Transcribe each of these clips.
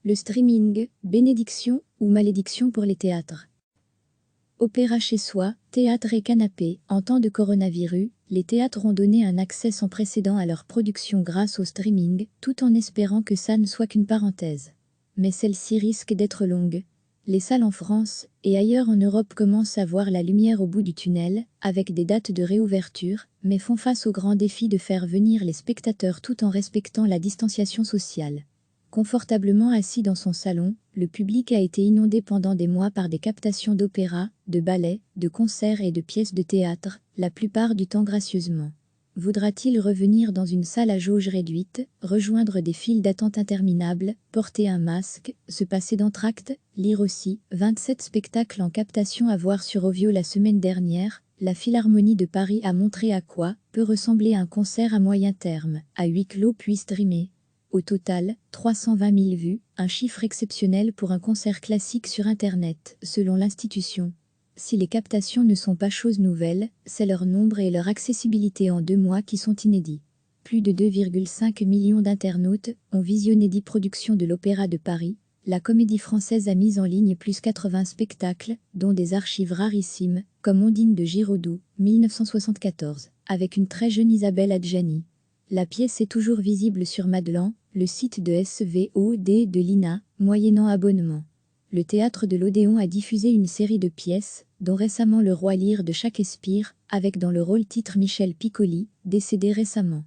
Le streaming, bénédiction ou malédiction pour les théâtres. Opéra chez soi, théâtre et canapé. En temps de coronavirus, les théâtres ont donné un accès sans précédent à leur production grâce au streaming, tout en espérant que ça ne soit qu'une parenthèse. Mais celle-ci risque d'être longue. Les salles en France et ailleurs en Europe commencent à voir la lumière au bout du tunnel, avec des dates de réouverture, mais font face au grand défi de faire venir les spectateurs tout en respectant la distanciation sociale. Confortablement assis dans son salon, le public a été inondé pendant des mois par des captations d'opéra, de ballets, de concerts et de pièces de théâtre, la plupart du temps gracieusement. Voudra-t-il revenir dans une salle à jauge réduite, rejoindre des files d'attente interminables, porter un masque, se passer d'entracte, lire aussi 27 spectacles en captation à voir sur Ovio la semaine dernière? La Philharmonie de Paris a montré à quoi peut ressembler un concert à moyen terme, à huis clos puis streamé. Au total, 320 000 vues, un chiffre exceptionnel pour un concert classique sur Internet, selon l'institution. Si les captations ne sont pas chose nouvelle, c'est leur nombre et leur accessibilité en 2 mois qui sont inédits. Plus de 2,5 millions d'internautes ont visionné 10 productions de l'Opéra de Paris. La Comédie Française a mis en ligne plus 80 spectacles, dont des archives rarissimes, comme Ondine de Giraudoux, 1974, avec une très jeune Isabelle Adjani. La pièce est toujours visible sur Madelan, le site de SVOD de l'INA, moyennant abonnement. Le théâtre de l'Odéon a diffusé une série de pièces, dont récemment Le Roi Lear de Shakespeare, avec dans le rôle-titre Michel Piccoli, décédé récemment.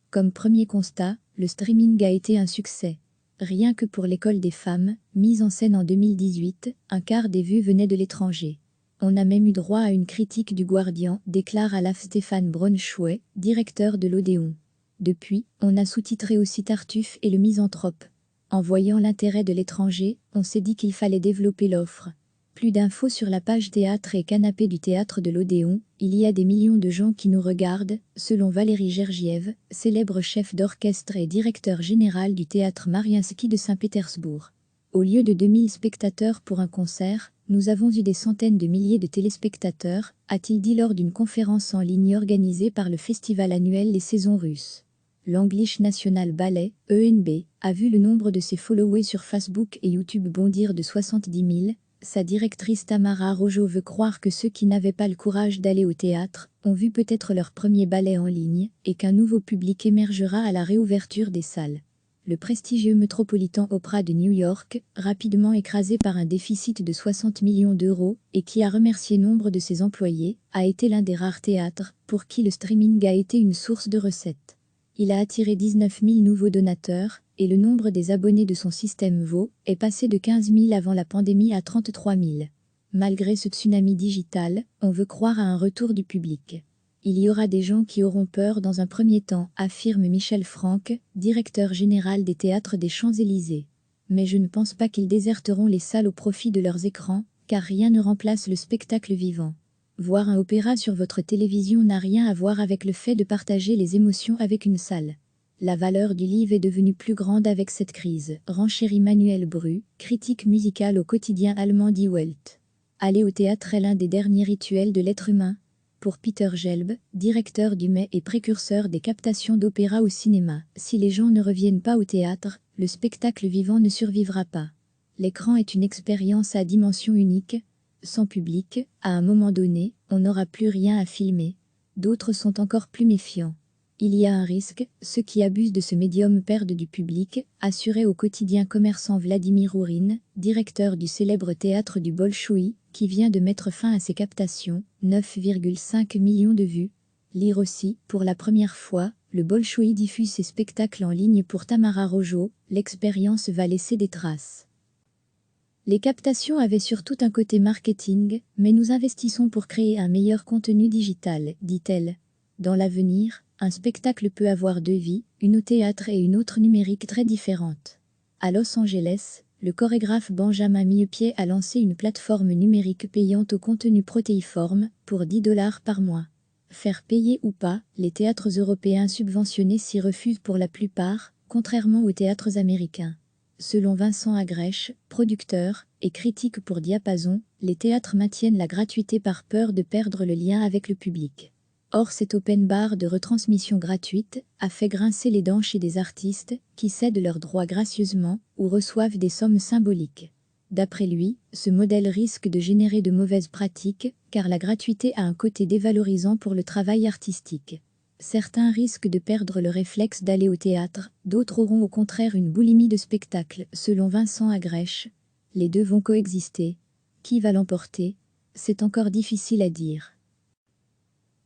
Comme premier constat, le streaming a été un succès. Rien que pour l'École des femmes, mise en scène en 2018, un quart des vues venaient de l'étranger. On a même eu droit à une critique du Guardian, déclare à l'AF Stéphane Braunschwey, directeur de l'Odéon. Depuis, on a sous-titré aussi Tartuffe et le Misanthrope. En voyant l'intérêt de l'étranger, on s'est dit qu'il fallait développer l'offre. Plus d'infos sur la page théâtre et canapé du théâtre de l'Odéon. Il y a des millions de gens qui nous regardent, selon Valérie Gergiev, célèbre chef d'orchestre et directeur général du théâtre Mariinsky de Saint-Pétersbourg. Au lieu de 2000 spectateurs pour un concert, nous avons eu des centaines de milliers de téléspectateurs, a-t-il dit lors d'une conférence en ligne organisée par le festival annuel Les Saisons Russes. L'English National Ballet, ENB, a vu le nombre de ses followers sur Facebook et YouTube bondir de 70 000. Sa directrice Tamara Rojo veut croire que ceux qui n'avaient pas le courage d'aller au théâtre ont vu peut-être leur premier ballet en ligne et qu'un nouveau public émergera à la réouverture des salles. Le prestigieux Metropolitan Opera de New York, rapidement écrasé par un déficit de 60 millions d'euros et qui a remercié nombre de ses employés, a été l'un des rares théâtres pour qui le streaming a été une source de recettes. Il a attiré 19 000 nouveaux donateurs, et le nombre des abonnés de son système VO est passé de 15 000 avant la pandémie à 33 000. Malgré ce tsunami digital, on veut croire à un retour du public. Il y aura des gens qui auront peur dans un premier temps, affirme Michel Franck, directeur général des théâtres des Champs-Élysées. Mais je ne pense pas qu'ils déserteront les salles au profit de leurs écrans, car rien ne remplace le spectacle vivant. Voir un opéra sur votre télévision n'a rien à voir avec le fait de partager les émotions avec une salle. La valeur du livre est devenue plus grande avec cette crise, renchérit Manuel Bru, critique musicale au quotidien allemand Die Welt. Aller au théâtre est l'un des derniers rituels de l'être humain. Pour Peter Gelb, directeur du MEI et précurseur des captations d'opéra au cinéma, si les gens ne reviennent pas au théâtre, le spectacle vivant ne survivra pas. L'écran est une expérience à dimension unique. Sans public, à un moment donné, on n'aura plus rien à filmer. D'autres sont encore plus méfiants. Il y a un risque, ceux qui abusent de ce médium perdent du public, assurait au quotidien commerçant Vladimir Ourine, directeur du célèbre théâtre du Bolchoï, qui vient de mettre fin à ses captations, 9,5 millions de vues. Lire aussi, pour la première fois, le Bolchoï diffuse ses spectacles en ligne pour Tamara Rojo, l'expérience va laisser des traces. Les captations avaient surtout un côté marketing, mais nous investissons pour créer un meilleur contenu digital, dit-elle. Dans l'avenir, un spectacle peut avoir 2 vies, une au théâtre et une autre numérique très différente. À Los Angeles, le chorégraphe Benjamin Millepied a lancé une plateforme numérique payante au contenu protéiforme, pour $10 par mois. Faire payer ou pas, les théâtres européens subventionnés s'y refusent pour la plupart, contrairement aux théâtres américains. Selon Vincent Agrèche, producteur et critique pour Diapason, les théâtres maintiennent la gratuité par peur de perdre le lien avec le public. Or cet open bar de retransmission gratuite a fait grincer les dents chez des artistes qui cèdent leurs droits gracieusement, ou reçoivent des sommes symboliques. D'après lui, ce modèle risque de générer de mauvaises pratiques, car la gratuité a un côté dévalorisant pour le travail artistique. Certains risquent de perdre le réflexe d'aller au théâtre, d'autres auront au contraire une boulimie de spectacle, selon Vincent Agrèche. Les deux vont coexister. Qui va l'emporter? C'est encore difficile à dire.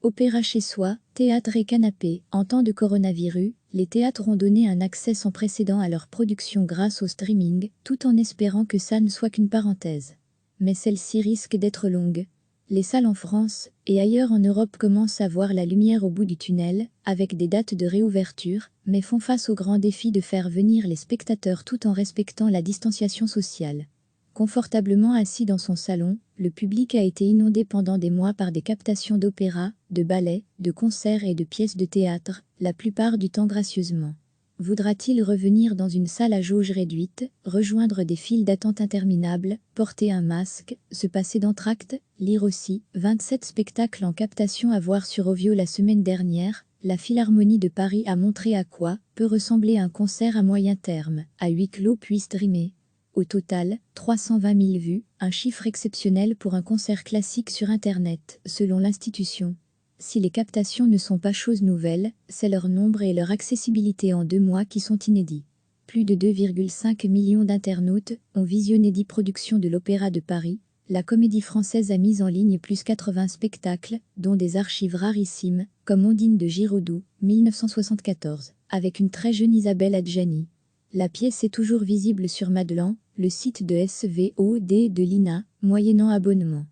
Opéra chez soi, théâtre et canapé. En temps de coronavirus, les théâtres ont donné un accès sans précédent à leur production grâce au streaming, tout en espérant que ça ne soit qu'une parenthèse. Mais celle-ci risque d'être longue. Les salles en France et ailleurs en Europe commencent à voir la lumière au bout du tunnel, avec des dates de réouverture, mais font face au grand défi de faire venir les spectateurs tout en respectant la distanciation sociale. Confortablement assis dans son salon, le public a été inondé pendant des mois par des captations d'opéra, de ballets, de concerts et de pièces de théâtre, la plupart du temps gracieusement. Voudra-t-il revenir dans une salle à jauge réduite, rejoindre des files d'attente interminables, porter un masque, se passer d'entracte, lire aussi 27 spectacles en captation à voir sur Ovio la semaine dernière? La Philharmonie de Paris a montré à quoi peut ressembler un concert à moyen terme, à huis clos puis streamé. Au total, 320 000 vues, un chiffre exceptionnel pour un concert classique sur Internet, selon l'institution. Si les captations ne sont pas chose nouvelle, c'est leur nombre et leur accessibilité en 2 mois qui sont inédits. Plus de 2,5 millions d'internautes ont visionné 10 productions de l'Opéra de Paris. La Comédie Française a mis en ligne plus 80 spectacles, dont des archives rarissimes, comme Ondine de Giraudoux, 1974, avec une très jeune Isabelle Adjani. La pièce est toujours visible sur Madelan, le site de SVOD de l'INA, moyennant abonnement.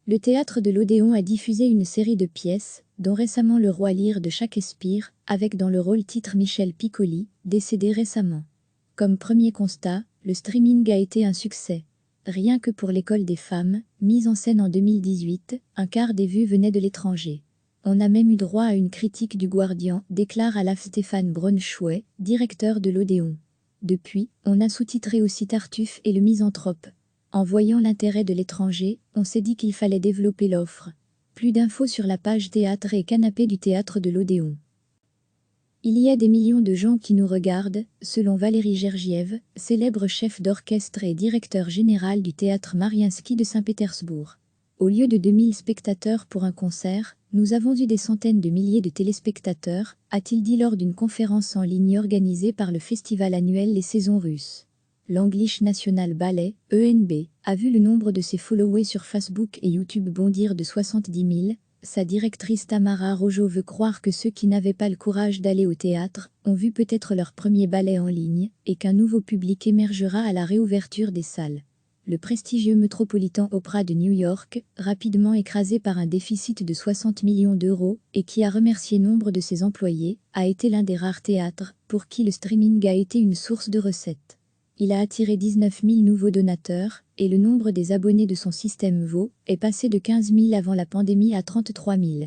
Le théâtre de l'Odéon a diffusé une série de pièces, dont récemment Le Roi Lear de Shakespeare, avec dans le rôle-titre Michel Piccoli, décédé récemment. Comme premier constat, le streaming a été un succès. Rien que pour l'École des femmes, mise en scène en 2018, un quart des vues venaient de l'étranger. On a même eu droit à une critique du Guardian, déclare à la Stéphane Braunschwey, directeur de l'Odéon. Depuis, on a sous-titré aussi Tartuffe et le Misanthrope. En voyant l'intérêt de l'étranger, on s'est dit qu'il fallait développer l'offre. Plus d'infos sur la page théâtre et canapé du théâtre de l'Odéon. Il y a des millions de gens qui nous regardent, selon Valérie Gergiev, célèbre chef d'orchestre et directeur général du théâtre Mariinsky de Saint-Pétersbourg. Au lieu de 2000 spectateurs pour un concert, nous avons eu des centaines de milliers de téléspectateurs, a-t-il dit lors d'une conférence en ligne organisée par le festival annuel Les Saisons Russes. L'English National Ballet, ENB, a vu le nombre de ses followers sur Facebook et YouTube bondir de 70 000. Sa directrice Tamara Rojo veut croire que ceux qui n'avaient pas le courage d'aller au théâtre ont vu peut-être leur premier ballet en ligne et qu'un nouveau public émergera à la réouverture des salles. Le prestigieux Metropolitan Opera de New York, rapidement écrasé par un déficit de 60 millions d'euros et qui a remercié nombre de ses employés, a été l'un des rares théâtres pour qui le streaming a été une source de recettes. Il a attiré 19 000 nouveaux donateurs, et le nombre des abonnés de son système VO est passé de 15 000 avant la pandémie à 33 000.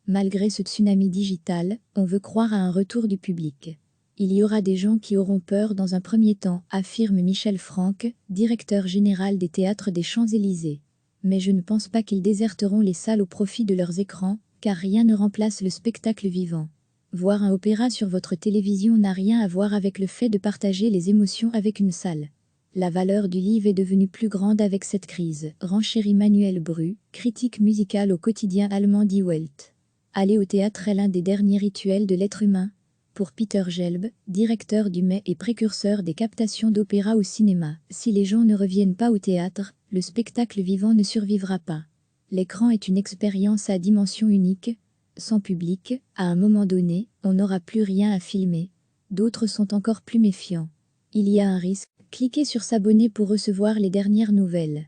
Malgré ce tsunami digital, on veut croire à un retour du public. Il y aura des gens qui auront peur dans un premier temps, affirme Michel Franck, directeur général des théâtres des Champs-Élysées. Mais je ne pense pas qu'ils déserteront les salles au profit de leurs écrans, car rien ne remplace le spectacle vivant. Voir un opéra sur votre télévision n'a rien à voir avec le fait de partager les émotions avec une salle. La valeur du livre est devenue plus grande avec cette crise, renchérit Manuel Bru, critique musicale au quotidien allemand Die Welt. Aller au théâtre est l'un des derniers rituels de l'être humain. Pour Peter Gelb, directeur du MEI et précurseur des captations d'opéra au cinéma, si les gens ne reviennent pas au théâtre, le spectacle vivant ne survivra pas. L'écran est une expérience à dimension unique. Sans public, à un moment donné, on n'aura plus rien à filmer. D'autres sont encore plus méfiants. Il y a un risque. Cliquez sur s'abonner pour recevoir les dernières nouvelles.